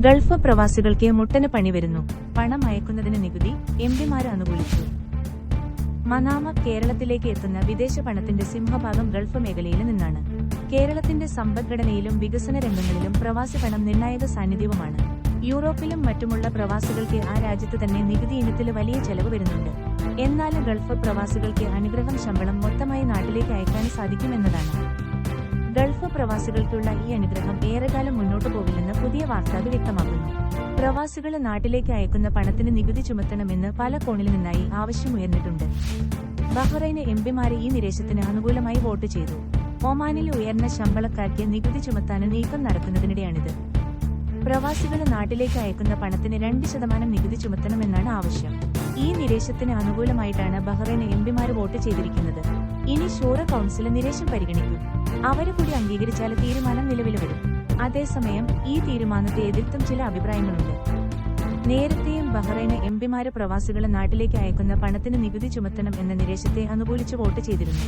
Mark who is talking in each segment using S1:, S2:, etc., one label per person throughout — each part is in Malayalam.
S1: ഗൾഫ് പ്രവാസികൾക്ക് മുട്ടന് പണി വരുന്നു. പണം അയക്കുന്നതിന് നികുതി, എംപിമാര് അനുകൂലിച്ചു. മനാമ: കേരളത്തിലേക്ക് എത്തുന്ന വിദേശ പണത്തിന്റെ സിംഹഭാഗം ഗൾഫ് മേഖലയിൽ നിന്നാണ്. കേരളത്തിന്റെ സമ്പദ്ഘടനയിലും വികസന രംഗങ്ങളിലും പ്രവാസി പണം നിർണായക സാന്നിധ്യവുമാണ്. യൂറോപ്പിലും മറ്റുമുള്ള പ്രവാസികൾക്ക് ആ രാജ്യത്ത് തന്നെ നികുതി ഇനത്തിൽ വലിയ ചെലവ് വരുന്നുണ്ട്. എന്നാൽ ഗൾഫ് പ്രവാസികൾക്ക് അനുഗ്രഹം ശമ്പളം മൊത്തമായി നാട്ടിലേക്ക് അയക്കാൻ സാധിക്കുമെന്നതാണ്. ഗൾഫ് പ്രവാസികൾക്കുള്ള ഈ അനുഗ്രഹം ഏറെക്കാലം മുന്നോട്ടു പോകില്ലെന്ന് പുതിയ വാർത്തകൾ വ്യക്തമാക്കുന്നു. പ്രവാസികൾ നാട്ടിലേക്ക് അയക്കുന്ന പണത്തിന് നികുതി ചുമത്തണമെന്ന് പല കോണിൽ നിന്നായി ആവശ്യമുയർന്നിട്ടുണ്ട്. ബഹ്റൈൻ എംപിമാരെ ഈ നിരേശത്തിന് അനുകൂലമായി വോട്ട് ചെയ്തു. ഒമാനിൽ ഉയർന്ന ശമ്പളക്കാർക്ക് നികുതി ചുമത്താൻ നീക്കം നടക്കുന്നതിനിടെയാണിത്. പ്രവാസികൾ നാട്ടിലേക്ക് അയക്കുന്ന പണത്തിന് 2% നികുതി ചുമത്തണമെന്നാണ് ആവശ്യം. ഈ നിരേശത്തിന് അനുകൂലമായിട്ടാണ് ബഹ്റൈൻ എംപിമാര് വോട്ട് ചെയ്തിരിക്കുന്നത്. ഇനി ഷൂറ കൗൺസിൽ നിരേശം പരിഗണിക്കും. അവര് കൂടി അംഗീകരിച്ചാൽ തീരുമാനം നിലവിൽ വരും. അതേസമയം ഈ തീരുമാനത്തെ എതിർത്തും ചില അഭിപ്രായങ്ങളുണ്ട്. നേരത്തെയും ബഹ്റൈൻ എംപിമാര് പ്രവാസികൾ നാട്ടിലേക്ക് അയക്കുന്ന പണത്തിന് നികുതി ചുമത്തണം എന്ന നിരേശത്തെ അനുകൂലിച്ച് വോട്ട് ചെയ്തിരുന്നു.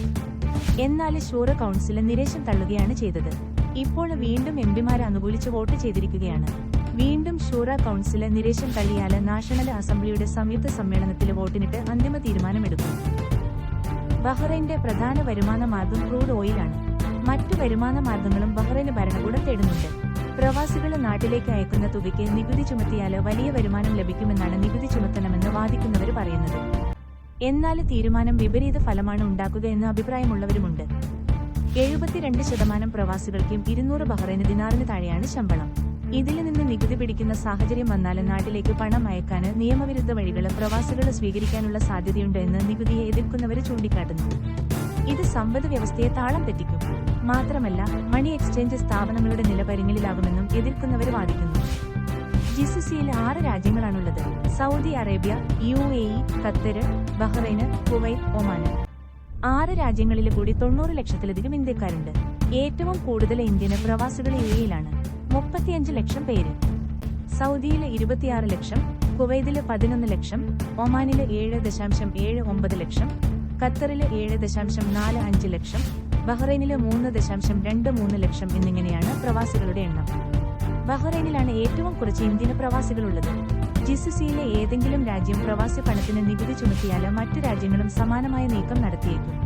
S1: എന്നാൽ ഷൂറ കൗൺസിൽ നിരേശം തള്ളുകയാണ് ചെയ്തത്. ഇപ്പോൾ വീണ്ടും എംപിമാരെ അനുകൂലിച്ച് വോട്ട് ചെയ്തിരിക്കുകയാണ്. വീണ്ടും ഷൂറ കൗൺസിൽ നിരേശം തള്ളിയാൽ നാഷണൽ അസംബ്ലിയുടെ സംയുക്ത സമ്മേളനത്തിൽ വോട്ടിനിട്ട് അന്തിമ തീരുമാനമെടുക്കും. ബഹ്റൈന്റെ പ്രധാന വരുമാന മാർഗം ക്രൂഡ് ഓയിലാണ്. മറ്റു വരുമാന മാർഗങ്ങളും ബഹ്റൈൻ ഭരണകൂടം തേടുന്നുണ്ട്. പ്രവാസികൾ നാട്ടിലേക്ക് അയക്കുന്ന തുകയ്ക്ക് നികുതി ചുമത്തിയാൽ വലിയ വരുമാനം ലഭിക്കുമെന്നാണ് നികുതി ചുമത്തണമെന്ന് വാദിക്കുന്നവർ പറയുന്നത്. എന്നാൽ തീരുമാനം വിപരീത ഫലമാണ് ഉണ്ടാക്കുക എന്ന അഭിപ്രായമുള്ളവരുമുണ്ട്. 72% പ്രവാസികൾക്കും 200 ബഹ്റൈൻ ദിനാറിന് താഴെയാണ് ശമ്പളം. ഇതിൽ നിന്ന് നികുതി പിടിക്കുന്ന സാഹചര്യം വന്നാൽ നാട്ടിലേക്ക് പണം അയക്കാൻ നിയമവിരുദ്ധ വഴികൾ പ്രവാസികൾ സ്വീകരിക്കാനുള്ള സാധ്യതയുണ്ട് എന്ന് നികുതിയെ എതിർക്കുന്നവർ ചൂണ്ടിക്കാട്ടുന്നു. ഇത് സമ്പദ് വ്യവസ്ഥയെ താളം തെറ്റിക്കും. മാത്രമല്ല മണി എക്സ്ചേഞ്ച് സ്ഥാപനങ്ങളുടെ നില പരിങ്ങലിലാകുമെന്നും എതിർക്കുന്നവർ വാദിക്കുന്നു. ജിസിസിയിൽ 6 രാജ്യങ്ങളാണുള്ളത്: Saudi Arabia, UAE, Qatar, Bahrain, Kuwait, Oman. 6 രാജ്യങ്ങളിൽ കൂടി 90 ലക്ഷത്തിലധികം ഇന്ത്യക്കാരുണ്ട്. ഏറ്റവും കൂടുതൽ ഇന്ത്യൻ പ്രവാസികൾ UAEയിലാണ്, 35 ലക്ഷം പേര്. സൗദിയിൽ 26 ലക്ഷം, കുവൈത്തിൽ 11 ലക്ഷം, ഒമാനിൽ 7.79 ലക്ഷം, ഖത്തറിൽ 7.45 ലക്ഷം, ബഹ്റൈനിൽ 3.23 ലക്ഷം എന്നിങ്ങനെയാണ് പ്രവാസികളുടെ എണ്ണം. ബഹ്റൈനിലാണ് ഏറ്റവും കുറച്ച് ഇന്ത്യൻ പ്രവാസികളുള്ളത്. ജിസിസിയിലെ ഏതെങ്കിലും രാജ്യം പ്രവാസി പണത്തിന് നികുതി ചുമത്തിയാൽ മറ്റു രാജ്യങ്ങളും സമാനമായ നീക്കം നടത്തിയേക്കും.